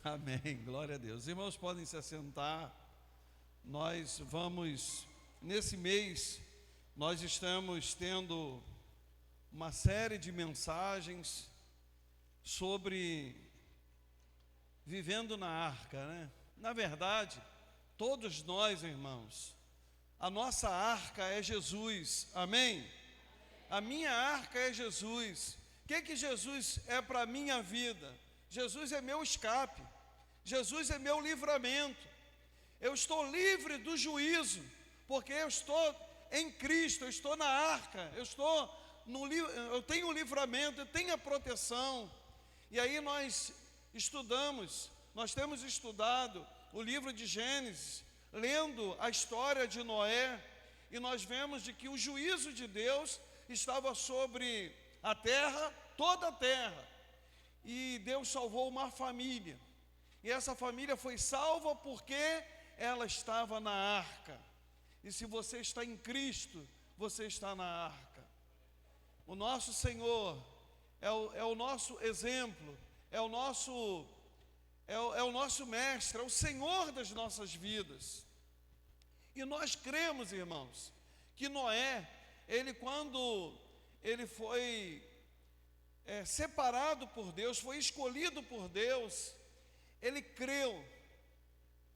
Amém, glória a Deus. Irmãos, podem se assentar. Nós vamos, nesse mês, nós estamos tendo uma série de mensagens sobre vivendo na arca, né? Na verdade, todos nós, irmãos, a nossa arca é Jesus, amém? A minha arca é Jesus. O que Jesus é para a minha vida? Jesus é meu escape, Jesus é meu livramento. Eu estou livre do juízo, porque eu estou em Cristo, eu estou na arca, eu tenho o livramento, eu tenho a proteção. E aí nós temos estudado o livro de Gênesis, lendo a história de Noé, e nós vemos de que o juízo de Deus estava sobre a terra, toda a terra, e Deus salvou uma família, e essa família foi salva porque ela estava na arca. E se você está em Cristo, você está na arca. O nosso Senhor é o nosso exemplo, é o nosso mestre, é o Senhor das nossas vidas. E nós cremos, irmãos, que Noé, quando ele foi separado por Deus, foi escolhido por Deus, ele creu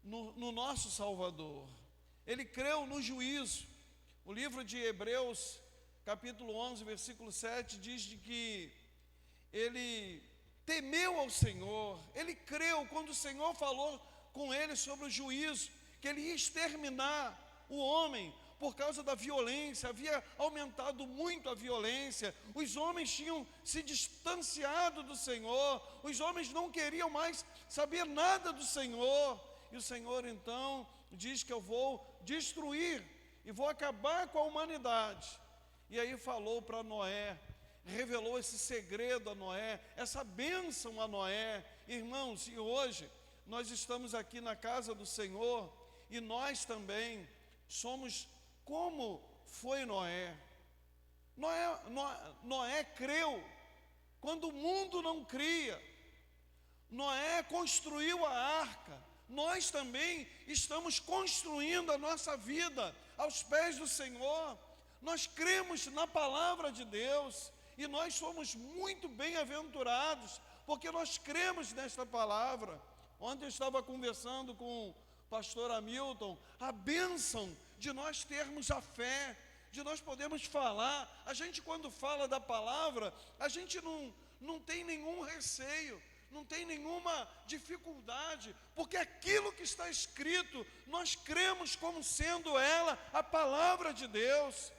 no nosso Salvador, ele creu no juízo. O livro de Hebreus, capítulo 11, versículo 7, diz de que ele temeu ao Senhor, ele creu quando o Senhor falou com ele sobre o juízo, que ele ia exterminar o homem por causa da violência. Havia aumentado muito a violência, os homens tinham se distanciado do Senhor, os homens não queriam mais saber nada do Senhor, e o Senhor então diz que eu vou destruir e vou acabar com a humanidade. E aí falou para Noé, revelou esse segredo a Noé, essa bênção a Noé. Irmãos, e hoje nós estamos aqui na casa do Senhor, e nós também somos como foi Noé. Noé creu quando o mundo não cria. Noé construiu a arca. Nós também estamos construindo a nossa vida aos pés do Senhor. Nós cremos na palavra de Deus, e nós somos muito bem-aventurados, porque nós cremos nesta palavra. Ontem eu estava conversando com o pastor Hamilton, a bênção de nós termos a fé, de nós podermos falar. A gente, quando fala da palavra, a gente não tem nenhum receio, não tem nenhuma dificuldade, porque aquilo que está escrito, nós cremos como sendo ela a palavra de Deus.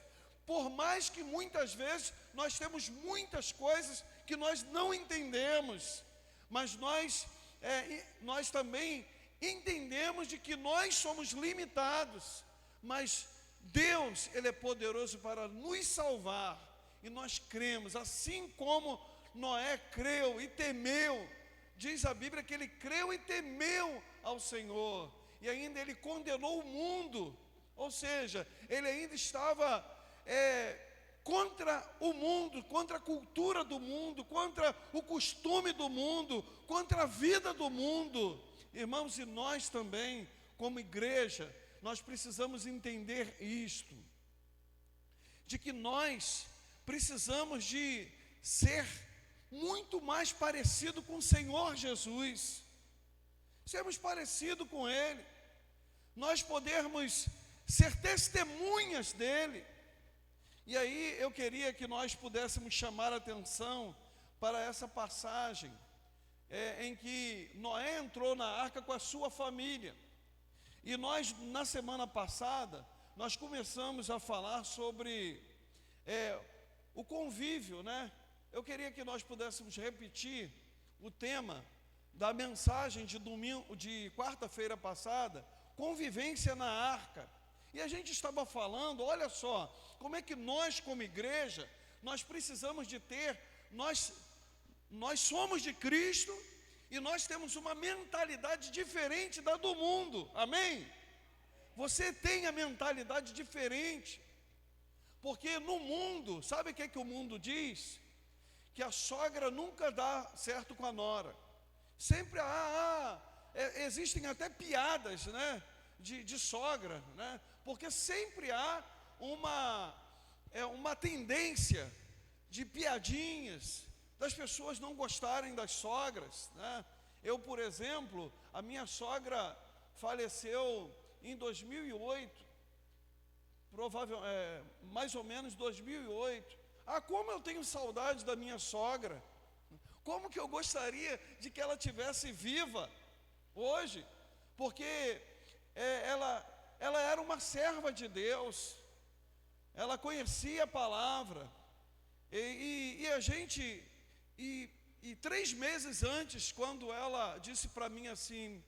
Por mais que muitas vezes nós temos muitas coisas que nós não entendemos, mas nós também entendemos de que nós somos limitados, mas Deus, Ele é poderoso para nos salvar, e nós cremos, assim como Noé creu e temeu. Diz a Bíblia que ele creu e temeu ao Senhor, e ainda ele condenou o mundo, ou seja, ele ainda estava contra o mundo, contra a cultura do mundo, contra o costume do mundo, contra a vida do mundo. Irmãos, e nós também, como igreja, nós precisamos entender isto, de que nós precisamos de ser muito mais parecido com o Senhor Jesus, sermos parecidos com Ele, nós podermos ser testemunhas dEle. E aí eu queria que nós pudéssemos chamar a atenção para essa passagem em que Noé entrou na arca com a sua família. E nós, na semana passada, nós começamos a falar sobre o convívio, né? Eu queria que nós pudéssemos repetir o tema da mensagem de quarta-feira passada, convivência na arca. E a gente estava falando, olha só, como é que nós como igreja, nós precisamos de ter, nós somos de Cristo, e nós temos uma mentalidade diferente da do mundo, amém? Você tem a mentalidade diferente, porque no mundo, sabe o que o mundo diz? Que a sogra nunca dá certo com a nora. Sempre existem até piadas, né, de sogra, né, porque sempre há uma tendência de piadinhas, das pessoas não gostarem das sogras, né. Eu, por exemplo, a minha sogra faleceu em 2008, mais ou menos 2008. Como eu tenho saudade da minha sogra, como que eu gostaria de que ela tivesse viva hoje, porque ela era uma serva de Deus, ela conhecia a palavra, e 3 meses antes, quando ela disse para mim assim,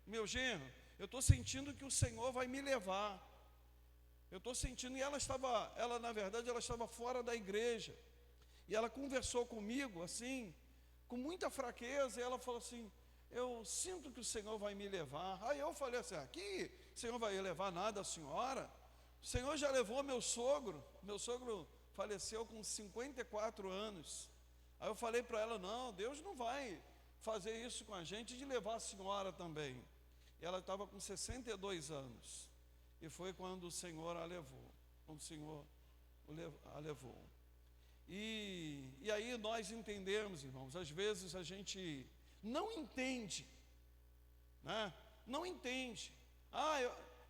meu genro, eu estou sentindo que o Senhor vai me levar, eu estou sentindo, e na verdade ela estava fora da igreja, e ela conversou comigo assim, com muita fraqueza, e ela falou assim, eu sinto que o Senhor vai me levar. Aí eu falei assim, aqui o Senhor vai levar nada a senhora, o Senhor já levou meu sogro faleceu com 54 anos, aí eu falei para ela, não, Deus não vai fazer isso com a gente, de levar a senhora também. E ela estava com 62 anos, e foi quando o Senhor a levou, E aí nós entendemos, irmãos, às vezes a gente não entende, né? Não entende.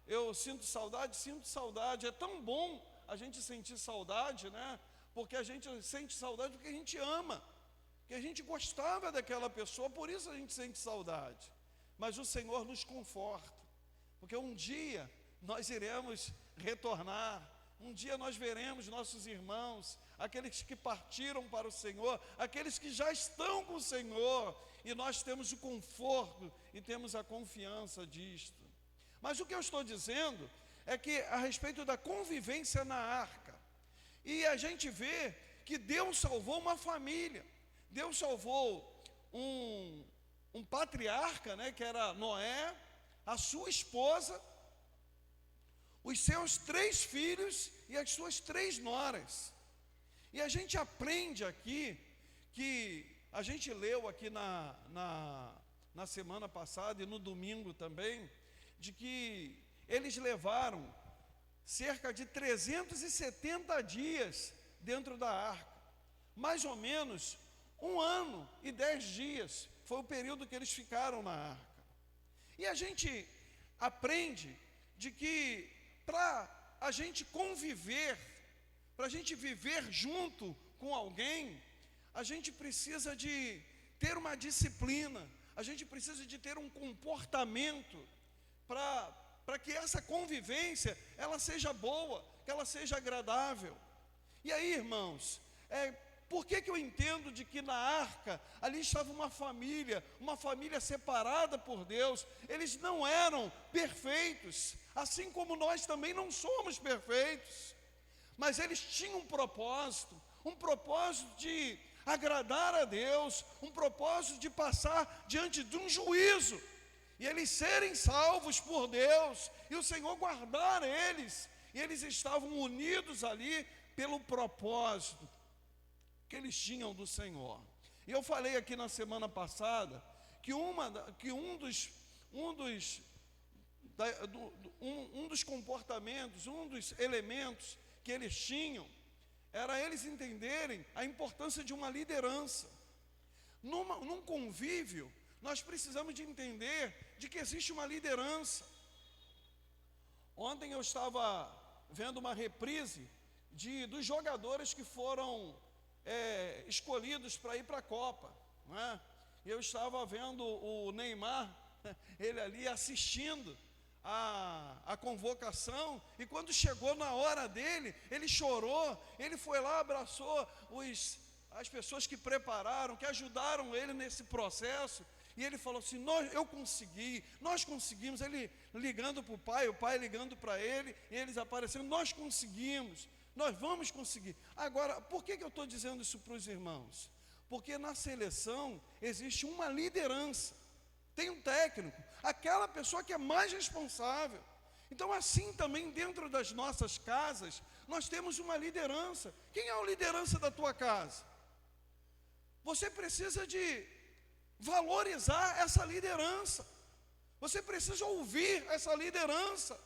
Eu sinto saudade, é tão bom a gente sentir saudade, né? Porque a gente sente saudade porque a gente ama, que a gente gostava daquela pessoa, por isso a gente sente saudade. Mas o Senhor nos conforta, porque um dia nós iremos retornar, um dia nós veremos nossos irmãos, aqueles que partiram para o Senhor, aqueles que já estão com o Senhor, e nós temos o conforto e temos a confiança disto. Mas o que eu estou dizendo é que a respeito da convivência na arca, e a gente vê que Deus salvou uma família, Deus salvou um patriarca, né, que era Noé, a sua esposa, os seus 3 filhos e as suas 3 noras. E a gente aprende aqui, que a gente leu aqui na semana passada e no domingo também, de que eles levaram cerca de 370 dias dentro da arca, mais ou menos 1 ano e 10 dias, foi o período que eles ficaram na arca. E a gente aprende de que para a gente conviver, para a gente viver junto com alguém, a gente precisa de ter uma disciplina, a gente precisa de ter um comportamento para que essa convivência, ela seja boa, que ela seja agradável. E aí, irmãos, por que eu entendo de que na arca, ali estava uma família separada por Deus, eles não eram perfeitos, assim como nós também não somos perfeitos, mas eles tinham um propósito de agradar a Deus, um propósito de passar diante de um juízo, e eles serem salvos por Deus, e o Senhor guardar eles, e eles estavam unidos ali pelo propósito que eles tinham do Senhor. E eu falei aqui na semana passada que um dos comportamentos, um dos elementos que eles tinham, era eles entenderem a importância de uma liderança. Num convívio, nós precisamos de entender de que existe uma liderança. Ontem eu estava vendo uma reprise dos jogadores que foram escolhidos para ir para a Copa, não é? Eu estava vendo o Neymar, ele ali assistindo a convocação, e quando chegou na hora dele, ele chorou, ele foi lá, abraçou as pessoas que prepararam, que ajudaram ele nesse processo, e ele falou assim, nós conseguimos, ele ligando para o pai ligando para ele, e eles aparecendo, nós conseguimos, nós vamos conseguir. Agora, por que eu estou dizendo isso para os irmãos? Porque na seleção existe uma liderança, tem um técnico, aquela pessoa que é mais responsável. Então, assim também dentro das nossas casas, nós temos uma liderança. Quem é a liderança da tua casa? Você precisa de valorizar essa liderança. Você precisa ouvir essa liderança.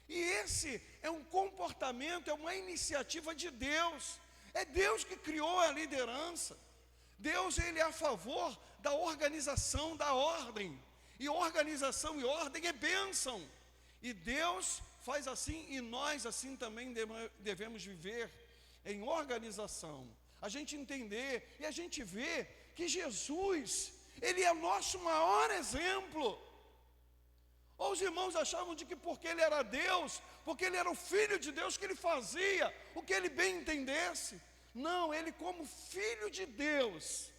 E esse é um comportamento, é uma iniciativa de Deus. É Deus que criou a liderança. Deus, Ele é a favor da organização, da ordem. E organização e ordem é bênção. E Deus faz assim, e nós assim também devemos viver em organização. A gente entender e a gente vê que Jesus, Ele é nosso maior exemplo. Ou os irmãos achavam de que porque Ele era Deus, porque Ele era o Filho de Deus, que Ele fazia o que Ele bem entendesse. Não, Ele como Filho de Deus,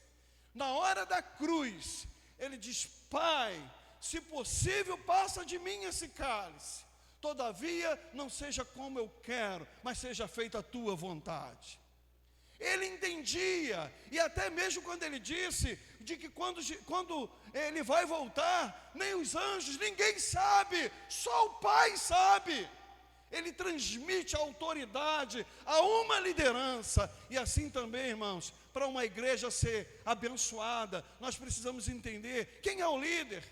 na hora da cruz, Ele diz: Pai, se possível, passa de mim esse cálice. Todavia, não seja como eu quero, mas seja feita a tua vontade. Ele entendia, e até mesmo quando ele disse de que quando ele vai voltar, nem os anjos, ninguém sabe, só o Pai sabe. Ele transmite a autoridade a uma liderança, e assim também, irmãos, para uma igreja ser abençoada, nós precisamos entender quem é o líder,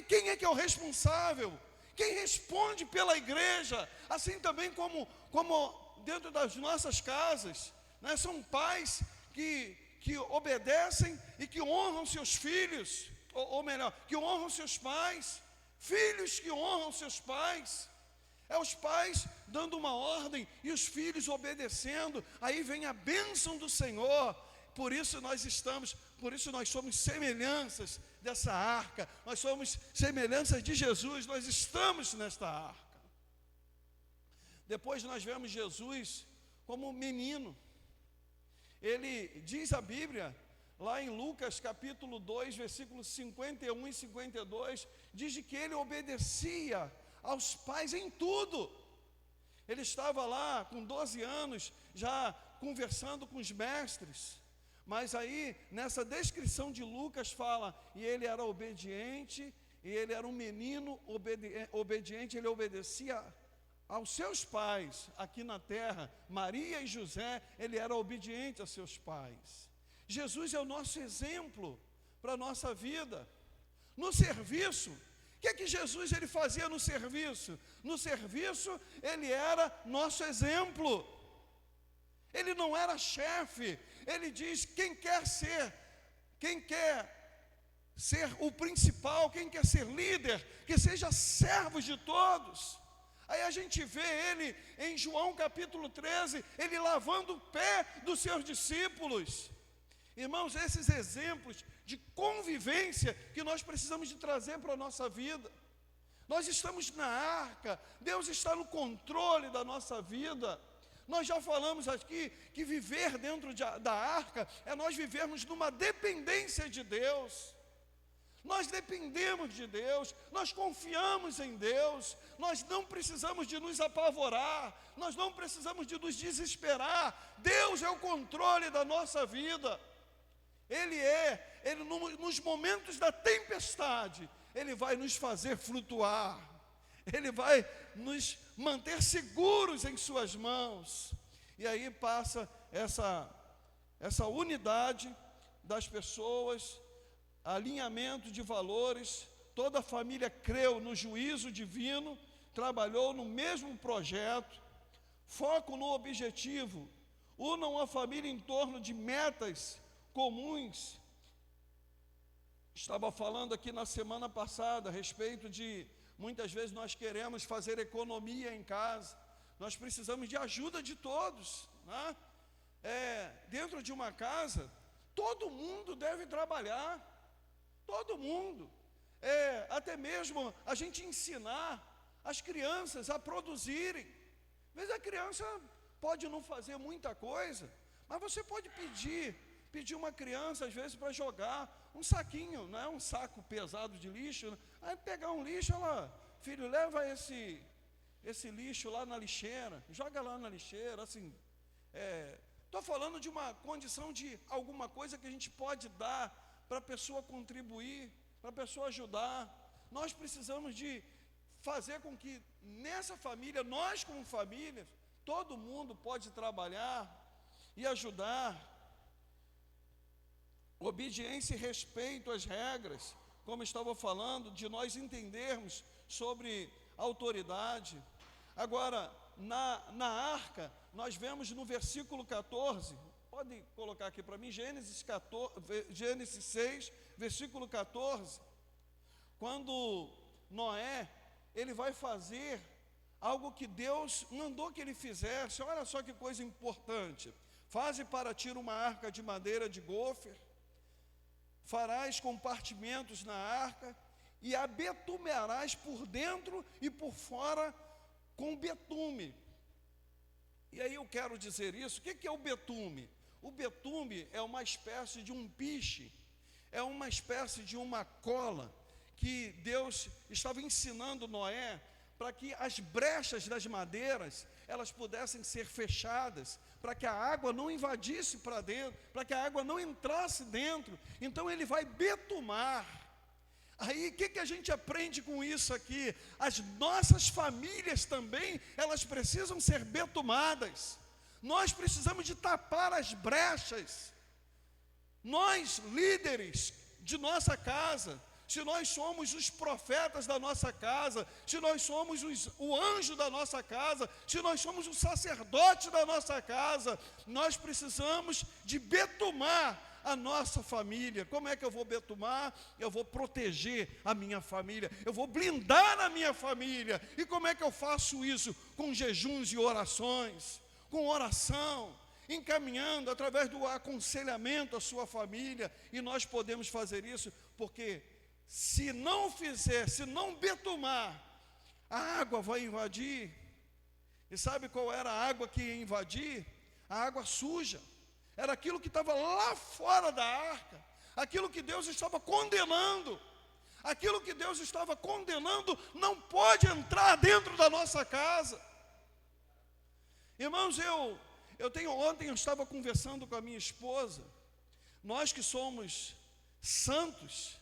quem é que é o responsável, quem responde pela igreja, assim também como dentro das nossas casas. São pais que obedecem e que honram seus filhos, ou melhor, que honram seus pais, filhos que honram seus pais. É os pais dando uma ordem e os filhos obedecendo, aí vem a bênção do Senhor. Por isso nós somos semelhanças dessa arca, nós somos semelhanças de Jesus, nós estamos nesta arca. Depois nós vemos Jesus como menino. Ele diz a Bíblia, lá em Lucas capítulo 2, versículos 51 e 52, diz de que ele obedecia aos pais em tudo. Ele estava lá com 12 anos, já conversando com os mestres. Mas aí, nessa descrição de Lucas fala, e ele era obediente, e ele era um menino obediente, ele obedecia aos seus pais aqui na terra. Maria e José, ele era obediente a seus pais. Jesus é o nosso exemplo para a nossa vida. No serviço, o que é que Jesus ele fazia no serviço? No serviço, ele era nosso exemplo. Ele não era chefe. Ele diz: quem quer ser o principal, quem quer ser líder, que seja servo de todos. Aí a gente vê ele em João capítulo 13, ele lavando o pé dos seus discípulos. Irmãos, esses exemplos de convivência que nós precisamos de trazer para a nossa vida. Nós estamos na arca, Deus está no controle da nossa vida. Nós já falamos aqui que viver dentro da arca é nós vivermos numa dependência de Deus. Nós dependemos de Deus, nós confiamos em Deus, nós não precisamos de nos apavorar, nós não precisamos de nos desesperar. Deus é o controle da nossa vida. Nos momentos da tempestade, Ele vai nos fazer flutuar, Ele vai nos manter seguros em suas mãos. E aí passa essa unidade das pessoas, alinhamento de valores. Toda a família creu no juízo divino, trabalhou no mesmo projeto, foco no objetivo, unam a família em torno de metas comuns. Estava falando aqui na semana passada a respeito de, muitas vezes nós queremos fazer economia em casa, nós precisamos de ajuda de todos, né? Dentro de uma casa, todo mundo deve trabalhar, todo mundo. Até mesmo a gente ensinar as crianças a produzirem. Às vezes a criança pode não fazer muita coisa, mas você pode pedir uma criança, às vezes, para jogar um saquinho, não é um saco pesado de lixo, né? Aí pegar um lixo, filho, leva esse lixo lá na lixeira, joga lá na lixeira, assim. Estou falando de uma condição de alguma coisa que a gente pode dar para a pessoa contribuir, para a pessoa ajudar. Nós precisamos de fazer com que nessa família, nós como família, todo mundo pode trabalhar e ajudar. obediência e respeito às regras, como eu estava falando, de nós entendermos sobre autoridade. Agora, na arca, nós vemos no versículo 14, pode colocar aqui para mim, Gênesis 6, versículo 14, quando Noé, ele vai fazer algo que Deus mandou que ele fizesse. Olha só que coisa importante: faze para ti uma arca de madeira de gofer, farás compartimentos na arca, e a betumearás por dentro e por fora com betume. E aí eu quero dizer isso. O que é o betume? O betume é uma espécie de um piche, é uma espécie de uma cola que Deus estava ensinando Noé para que as brechas das madeiras elas pudessem ser fechadas, para que a água não invadisse para dentro, para que a água não entrasse dentro. Então ele vai betumar. Aí o que a gente aprende com isso aqui? As nossas famílias também, elas precisam ser betumadas. Nós precisamos de tapar as brechas. Nós, líderes de nossa casa, se nós somos os profetas da nossa casa, se nós somos o anjo da nossa casa, se nós somos o sacerdote da nossa casa, nós precisamos de betumar a nossa família. Como é que eu vou betumar? Eu vou proteger a minha família, eu vou blindar a minha família. E como é que eu faço isso? Com jejuns e orações, com oração, encaminhando através do aconselhamento a sua família. E nós podemos fazer isso porque se não fizer, se não betumar, a água vai invadir. E sabe qual era a água que ia invadir? A água suja. Era aquilo que estava lá fora da arca, aquilo que Deus estava condenando. Aquilo que Deus estava condenando não pode entrar dentro da nossa casa. Irmãos, ontem eu estava conversando com a minha esposa. Nós que somos santos,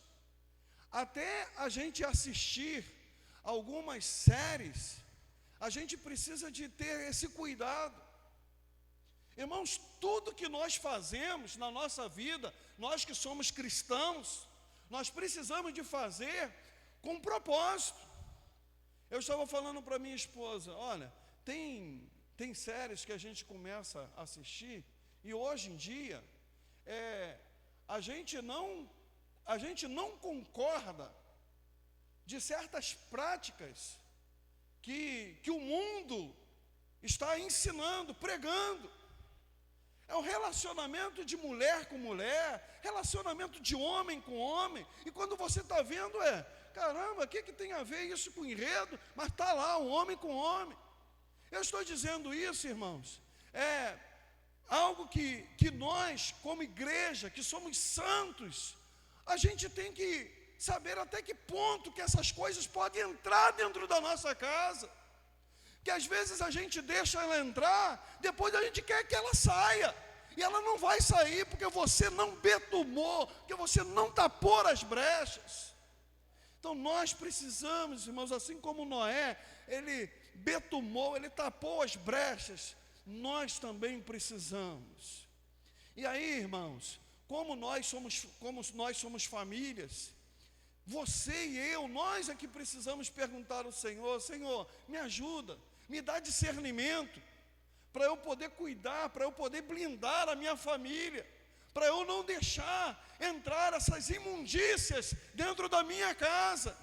até a gente assistir algumas séries, a gente precisa de ter esse cuidado. Irmãos, tudo que nós fazemos na nossa vida, nós que somos cristãos, nós precisamos de fazer com propósito. Eu estava falando para minha esposa, olha, tem séries que a gente começa a assistir, e hoje em dia, a gente não concorda de certas práticas que o mundo está ensinando, pregando. É um relacionamento de mulher com mulher, relacionamento de homem com homem. E quando você está vendo, caramba, o que tem a ver isso com enredo? Mas está lá, um homem com homem. Eu estou dizendo isso, irmãos, é algo que nós, como igreja, que somos santos, a gente tem que saber até que ponto que essas coisas podem entrar dentro da nossa casa. Que às vezes a gente deixa ela entrar, depois a gente quer que ela saia. E ela não vai sair porque você não betumou, porque você não tapou as brechas. Então nós precisamos, irmãos, assim como Noé, ele betumou, ele tapou as brechas, nós também precisamos. E aí, irmãos, como nós somos famílias, você e eu, nós é que precisamos perguntar ao Senhor: Senhor, me ajuda, me dá discernimento, para eu poder cuidar, para eu poder blindar a minha família, para eu não deixar entrar essas imundícias dentro da minha casa.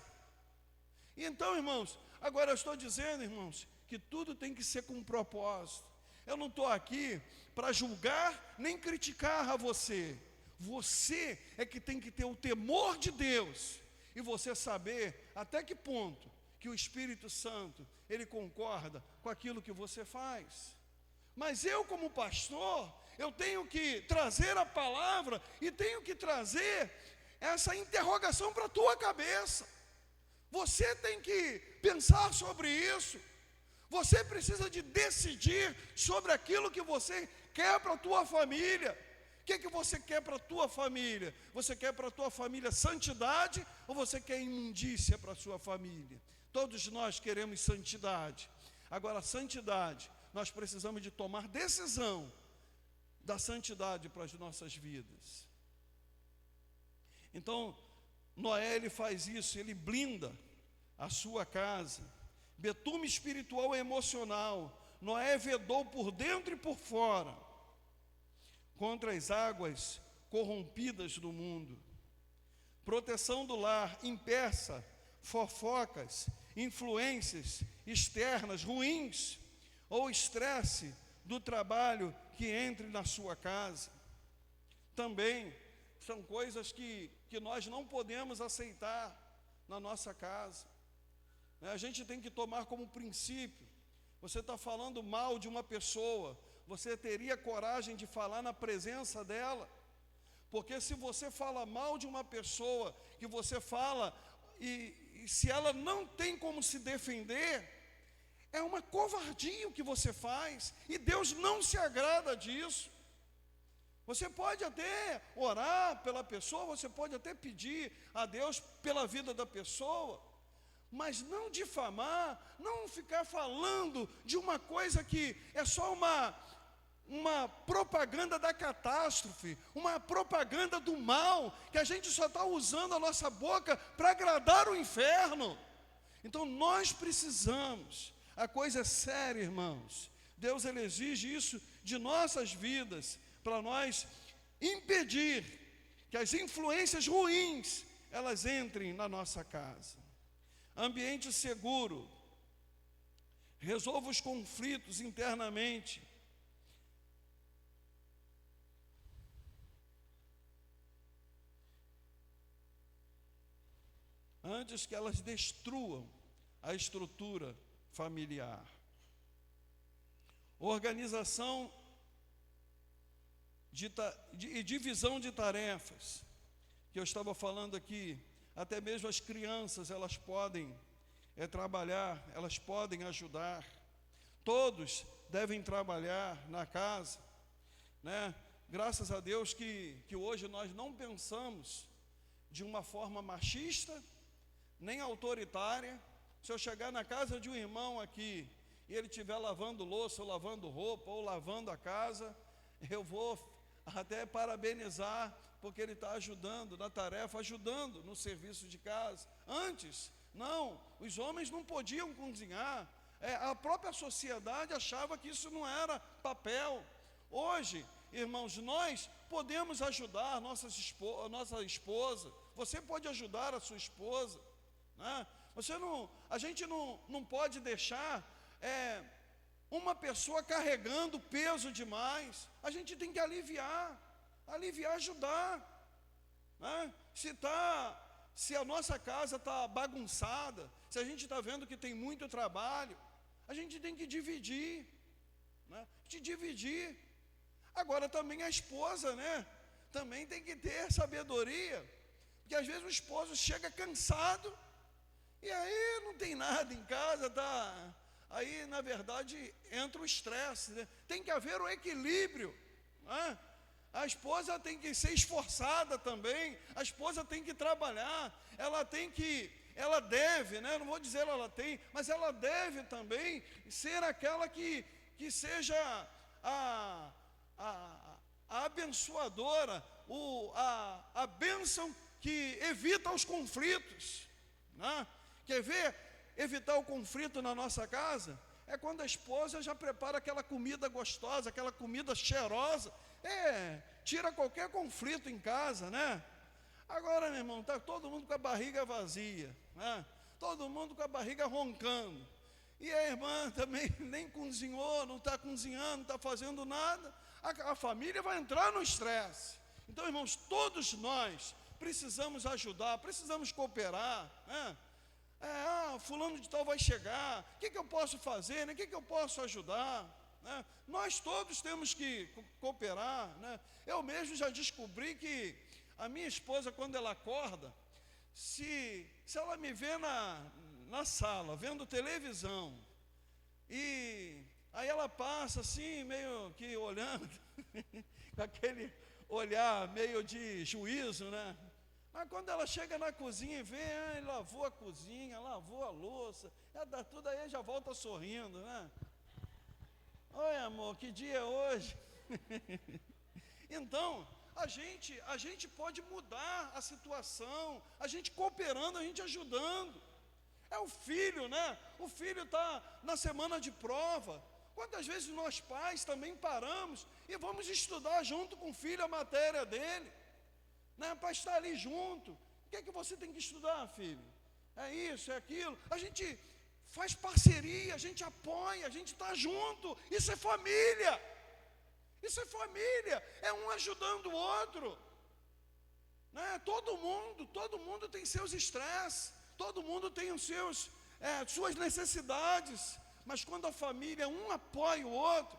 E então, irmãos, agora eu estou dizendo, irmãos, que tudo tem que ser com um propósito. Eu não estou aqui para julgar nem criticar a você. Você é que tem que ter o temor de Deus e você saber até que ponto que o Espírito Santo, ele concorda com aquilo que você faz. Mas eu, como pastor, eu tenho que trazer a palavra e tenho que trazer essa interrogação para a tua cabeça. Você tem que pensar sobre isso. Você precisa de decidir sobre aquilo que você quer para a tua família. O que você quer para a tua família? Você quer para a tua família santidade ou você quer imundícia para a sua família? Todos nós queremos santidade. Agora, santidade, nós precisamos de tomar decisão da santidade para as nossas vidas. Então, Noé, ele faz isso, ele blinda a sua casa. Betume espiritual e emocional. Noé vedou por dentro e por fora contra as águas corrompidas do mundo. Proteção do lar impeça fofocas, influências externas ruins ou estresse do trabalho que entre na sua casa. Também são coisas que nós não podemos aceitar na nossa casa. A gente tem que tomar como princípio. Você está falando mal de uma pessoa, você teria coragem de falar na presença dela? Porque se você fala mal de uma pessoa, que você fala, e se ela não tem como se defender, é uma covardia o que você faz, e Deus não se agrada disso. Você pode até orar pela pessoa, você pode até pedir a Deus pela vida da pessoa, mas não difamar, não ficar falando de uma coisa que é só uma propaganda da catástrofe, uma propaganda do mal, que a gente só está usando a nossa boca para agradar o inferno. Então nós precisamos, a coisa é séria, irmãos. Deus, ele exige isso de nossas vidas, para nós impedir que as influências ruins, elas entrem na nossa casa. Ambiente seguro. Resolva os conflitos internamente. Antes que elas destruam a estrutura familiar. Organização e divisão de tarefas, que eu estava falando aqui. Até mesmo as crianças, elas podem trabalhar, elas podem ajudar. Todos devem trabalhar na casa, né? Graças a Deus que hoje nós não pensamos de uma forma machista, nem autoritária. Se eu chegar na casa de um irmão aqui, e ele estiver lavando louça, ou lavando roupa, ou lavando a casa, eu vou até parabenizar, porque ele está ajudando na tarefa, ajudando no serviço de casa. Antes, não, os homens não podiam cozinhar, a própria sociedade achava que isso não era papel. Hoje, irmãos, nós podemos ajudar a nossa esposa, você pode ajudar a sua esposa, né? A gente não pode deixar uma pessoa carregando peso demais. A gente tem que aliviar, ajudar, né? Se a nossa casa está bagunçada, se a gente está vendo que tem muito trabalho, a gente tem que dividir, né? Dividir. Agora também a esposa, né? Também tem que ter sabedoria, porque às vezes o esposo chega cansado, e aí não tem nada em casa, aí na verdade entra o estresse, né? Tem que haver o equilíbrio, né? A esposa tem que ser esforçada também, a esposa tem que trabalhar, ela deve, né? Não vou dizer ela tem, mas ela deve também ser aquela que seja a abençoadora, a bênção que evita os conflitos, né? Quer ver evitar o conflito na nossa casa? É quando a esposa já prepara aquela comida gostosa, aquela comida cheirosa, tira qualquer conflito em casa, né? Agora, meu irmão, está todo mundo com a barriga vazia, né? Todo mundo com a barriga roncando, e a irmã também nem cozinhou, não está cozinhando, não está fazendo nada, a família vai entrar no estresse. Então, irmãos, todos nós precisamos ajudar, precisamos cooperar, né? Fulano de tal vai chegar, o que eu posso fazer, né? O que eu posso ajudar, né? Nós todos temos que cooperar, né? Eu mesmo já descobri que a minha esposa, quando ela acorda, se ela me vê na sala, vendo televisão, e aí ela passa assim, meio que olhando, com aquele olhar meio de juízo, né? Mas quando ela chega na cozinha e vê, ele lavou a cozinha, lavou a louça, dá tudo, aí já volta sorrindo, né? Oi, amor, que dia é hoje? Então, a gente pode mudar a situação, a gente cooperando, a gente ajudando. É o filho, né? O filho está na semana de prova. Quantas vezes nós pais também paramos e vamos estudar junto com o filho a matéria dele, né? Para estar ali junto. O que é que você tem que estudar, filho? É isso, é aquilo. A gente faz parceria, a gente apoia, a gente está junto. Isso é família. Isso é família. É um ajudando o outro, né? Todo mundo tem seus estresses, todo mundo tem os suas necessidades. Mas quando a família, um apoia o outro,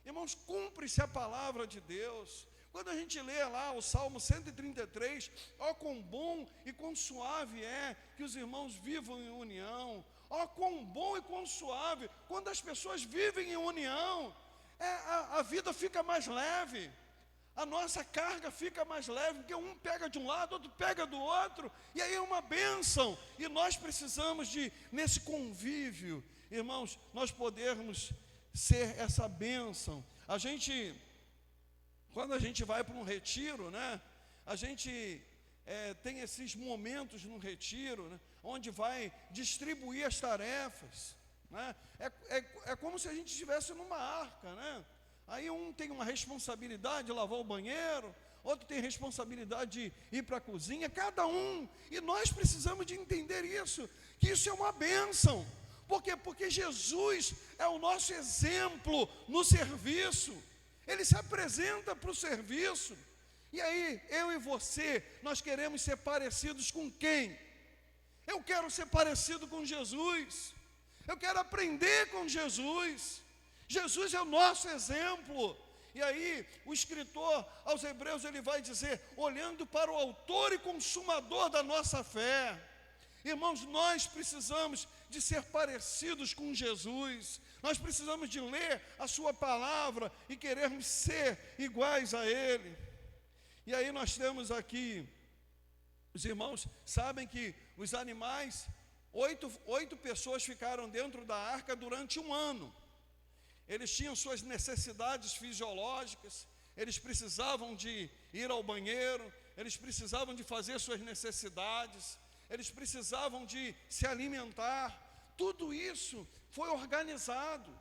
irmãos, cumpre-se a palavra de Deus. Quando a gente lê lá o Salmo 133, ó quão bom e quão suave é que os irmãos vivam em união. Ó quão bom e quão suave, quando as pessoas vivem em união, a vida fica mais leve, a nossa carga fica mais leve, porque um pega de um lado, outro pega do outro, e aí é uma bênção, e nós precisamos nesse convívio, irmãos, nós podermos ser essa bênção. Quando a gente vai para um retiro, né, a gente tem esses momentos no retiro, né, onde vai distribuir as tarefas, né? É como se a gente estivesse numa arca, né? Aí um tem uma responsabilidade de lavar o banheiro, outro tem responsabilidade de ir para a cozinha, cada um, e nós precisamos de entender isso, que isso é uma bênção. Por quê? Porque Jesus é o nosso exemplo no serviço. Ele se apresenta para o serviço. E aí, eu e você, nós queremos ser parecidos com quem? Eu quero ser parecido com Jesus. Eu quero aprender com Jesus. Jesus é o nosso exemplo. E aí, o escritor aos Hebreus, ele vai dizer, olhando para o autor e consumador da nossa fé. Irmãos, nós precisamos de ser parecidos com Jesus. Nós precisamos de ler a sua palavra e querermos ser iguais a Ele. E aí nós temos aqui, os irmãos sabem que os animais, 8 pessoas ficaram dentro da arca durante 1 ano. Eles tinham suas necessidades fisiológicas, eles precisavam de ir ao banheiro, eles precisavam de fazer suas necessidades, eles precisavam de se alimentar. Tudo isso foi organizado.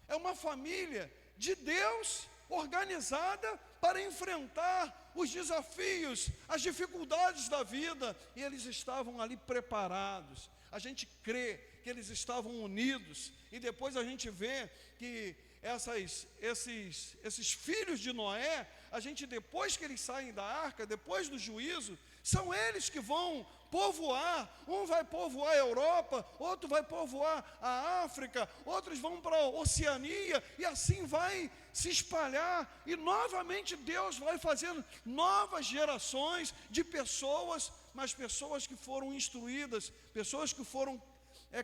É uma família de Deus organizada para enfrentar os desafios, as dificuldades da vida, e eles estavam ali preparados. A gente crê que eles estavam unidos, e depois a gente vê que esses filhos de Noé, a gente, depois que eles saem da arca, depois do juízo, são eles que vão povoar. Um vai povoar a Europa, outro vai povoar a África, outros vão para a Oceania, e assim vai se espalhar, e novamente Deus vai fazendo novas gerações de pessoas, mas pessoas que foram instruídas, pessoas que foram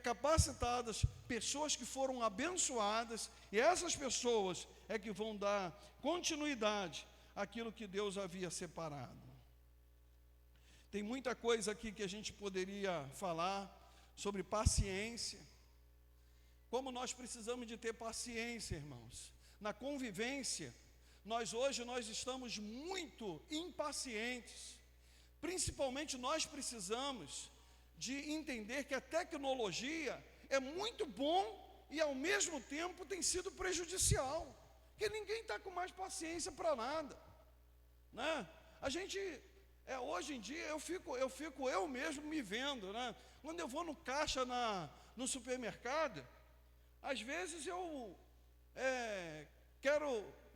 capacitadas, pessoas que foram abençoadas, e essas pessoas é que vão dar continuidade àquilo que Deus havia separado. Tem muita coisa aqui que a gente poderia falar sobre paciência, como nós precisamos de ter paciência, irmãos. Na convivência, hoje nós estamos muito impacientes, principalmente nós precisamos de entender que a tecnologia é muito bom e ao mesmo tempo tem sido prejudicial, que ninguém está com mais paciência para nada, né? A gente, hoje em dia, eu mesmo me vendo, né? Quando eu vou no caixa no supermercado, às vezes eu quero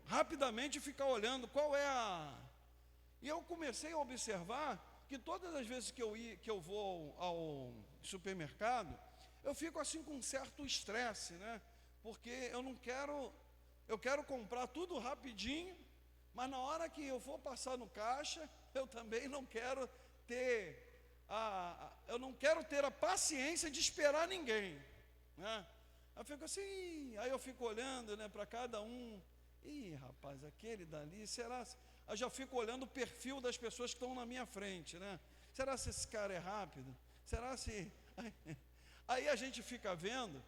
rapidamente ficar olhando qual é E eu comecei a observar que todas as vezes que eu vou ao supermercado, eu fico assim com um certo estresse, né? Porque eu quero comprar tudo rapidinho, mas na hora que eu for passar no caixa, eu também não quero ter a paciência de esperar ninguém, né? Eu fico assim, aí eu fico olhando, né, para cada um. Rapaz, aquele dali, será? Eu já fico olhando o perfil das pessoas que estão na minha frente, né? Será se esse cara é rápido? Será se... Aí a gente fica vendo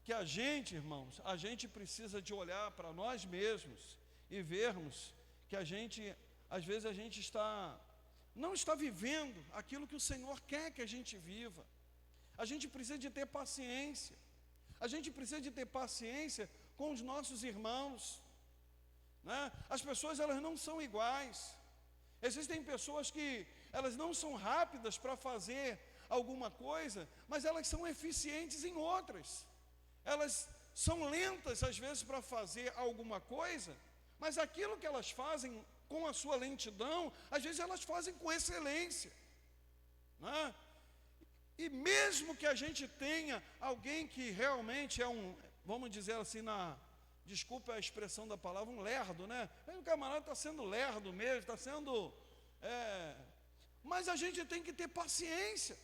que a gente, irmãos, a gente precisa de olhar para nós mesmos e vermos que a gente às vezes a gente não está vivendo aquilo que o Senhor quer que a gente viva. A gente precisa de ter paciência. A gente precisa de ter paciência com os nossos irmãos, né? As pessoas, elas não são iguais. Existem pessoas que elas não são rápidas para fazer alguma coisa, mas elas são eficientes em outras. Elas são lentas às vezes para fazer alguma coisa, mas aquilo que elas fazem com a sua lentidão, às vezes elas fazem com excelência, né? E mesmo que a gente tenha alguém que realmente é vamos dizer assim, desculpa a expressão da palavra, um lerdo, né? O camarada está sendo lerdo mesmo, está sendo... Mas a gente tem que ter paciência,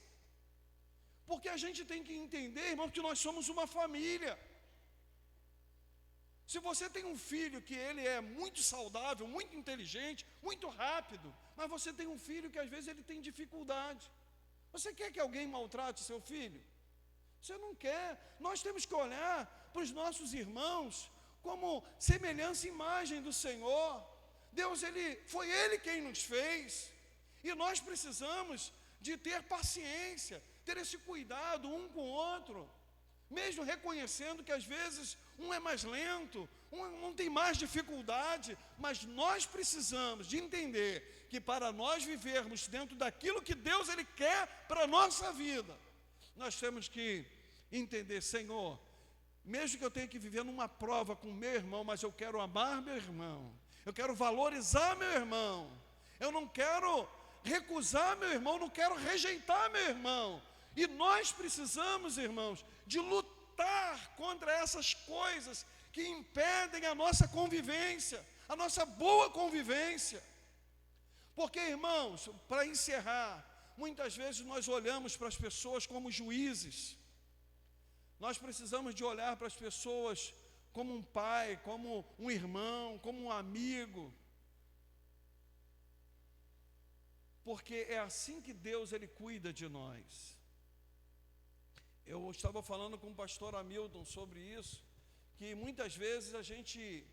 porque a gente tem que entender, irmão, que nós somos uma família. Se você tem um filho que ele é muito saudável, muito inteligente, muito rápido, mas você tem um filho que às vezes ele tem dificuldade, você quer que alguém maltrate seu filho? Você não quer. Nós temos que olhar para os nossos irmãos como semelhança e imagem do Senhor. Deus, foi Ele quem nos fez, e nós precisamos de ter paciência, ter esse cuidado um com o outro, mesmo reconhecendo que às vezes um é mais lento, um tem mais dificuldade, mas nós precisamos de entender que para nós vivermos dentro daquilo que Deus Ele quer para a nossa vida, nós temos que entender, Senhor, mesmo que eu tenha que viver numa prova com meu irmão, mas eu quero amar meu irmão, eu quero valorizar meu irmão, eu não quero recusar meu irmão, não quero rejeitar meu irmão. E nós precisamos, irmãos, de lutar contra essas coisas que impedem a nossa convivência, a nossa boa convivência. Porque, irmãos, para encerrar, muitas vezes nós olhamos para as pessoas como juízes. Nós precisamos de olhar para as pessoas como um pai, como um irmão, como um amigo. Porque é assim que Deus Ele cuida de nós. Eu estava falando com o pastor Hamilton sobre isso, que muitas vezes a gente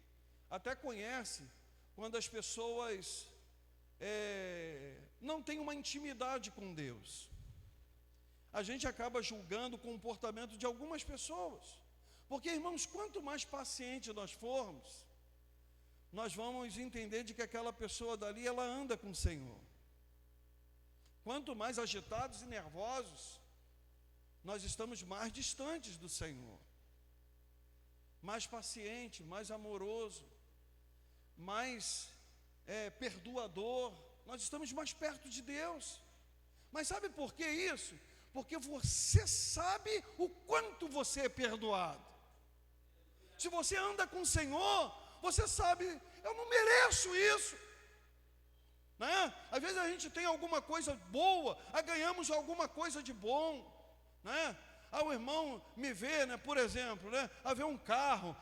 até conhece quando as pessoas não têm uma intimidade com Deus. A gente acaba julgando o comportamento de algumas pessoas, porque, irmãos, quanto mais paciente nós formos, nós vamos entender de que aquela pessoa dali, ela anda com o Senhor. Quanto mais agitados e nervosos, nós estamos mais distantes do Senhor. Mais paciente, mais amoroso, mais perdoador, nós estamos mais perto de Deus. Mas sabe por que isso? Porque você sabe o quanto você é perdoado. Se você anda com o Senhor, você sabe, eu não mereço isso, né? Às vezes a gente tem alguma coisa boa, ganhamos alguma coisa de bom, né? O irmão me vê, né, por exemplo, né, ver um carro,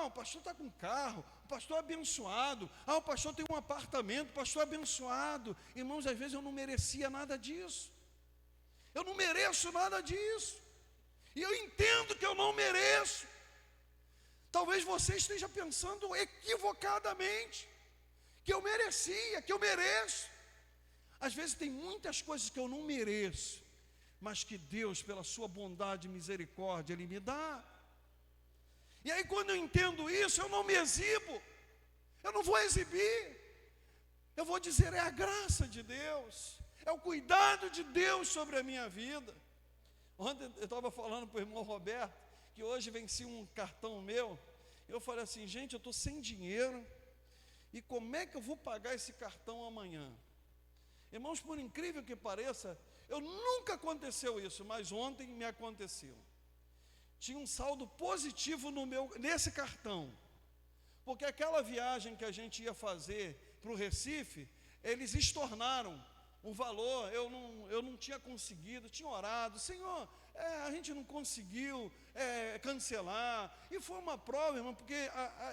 o pastor está com um carro, o pastor é abençoado, o pastor tem um apartamento, o pastor é abençoado. Irmãos, às vezes eu não merecia nada disso, eu não mereço nada disso, e eu entendo que eu não mereço. Talvez você esteja pensando equivocadamente, que eu merecia, que eu mereço. Às vezes tem muitas coisas que eu não mereço, mas que Deus, pela sua bondade e misericórdia, Ele me dá. E aí quando eu entendo isso, eu não me exibo, eu não vou exibir, eu vou dizer, é a graça de Deus, é o cuidado de Deus sobre a minha vida. Ontem eu estava falando para o irmão Roberto, que hoje venci um cartão meu, eu falei assim, gente, eu estou sem dinheiro, e como é que eu vou pagar esse cartão amanhã? Irmãos, por incrível que pareça, nunca aconteceu isso, mas ontem me aconteceu. Tinha um saldo positivo nesse cartão, porque aquela viagem que a gente ia fazer para o Recife, eles estornaram o valor, eu não tinha conseguido, tinha orado, Senhor, a gente não conseguiu cancelar, e foi uma prova, irmão, porque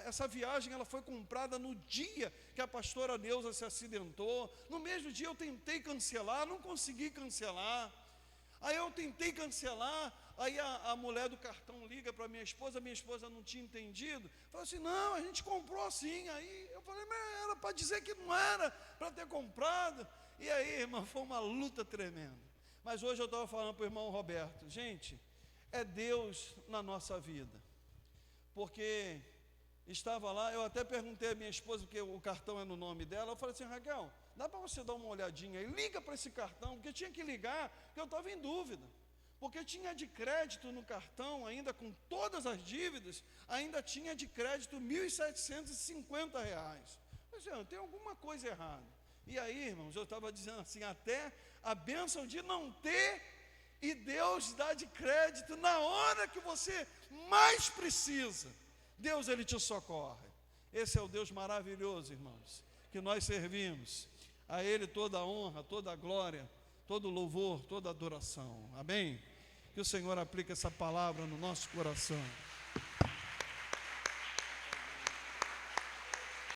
essa viagem ela foi comprada no dia que a pastora Neuza se acidentou. No mesmo dia eu tentei cancelar, não consegui cancelar. Aí eu tentei cancelar, aí a mulher do cartão liga para minha esposa não tinha entendido, falou assim, não, a gente comprou sim. Aí eu falei, mas era para dizer que não era para ter comprado. E aí, irmão, foi uma luta tremenda. Mas hoje eu estava falando para o irmão Roberto, gente, é Deus na nossa vida, porque estava lá, eu até perguntei à minha esposa, porque o cartão é no nome dela, eu falei assim, Raquel, dá para você dar uma olhadinha aí, liga para esse cartão, porque tinha que ligar, porque eu estava em dúvida, porque tinha de crédito no cartão, ainda com todas as dívidas, ainda tinha de crédito R$ 1.750. Eu falei, tem alguma coisa errada. E aí, irmãos, eu estava dizendo assim, até a bênção de não ter, e Deus dá de crédito na hora que você mais precisa. Deus, Ele te socorre. Esse é o Deus maravilhoso, irmãos, que nós servimos. A Ele toda a honra, toda a glória, todo o louvor, toda a adoração. Amém? Que o Senhor aplique essa palavra no nosso coração.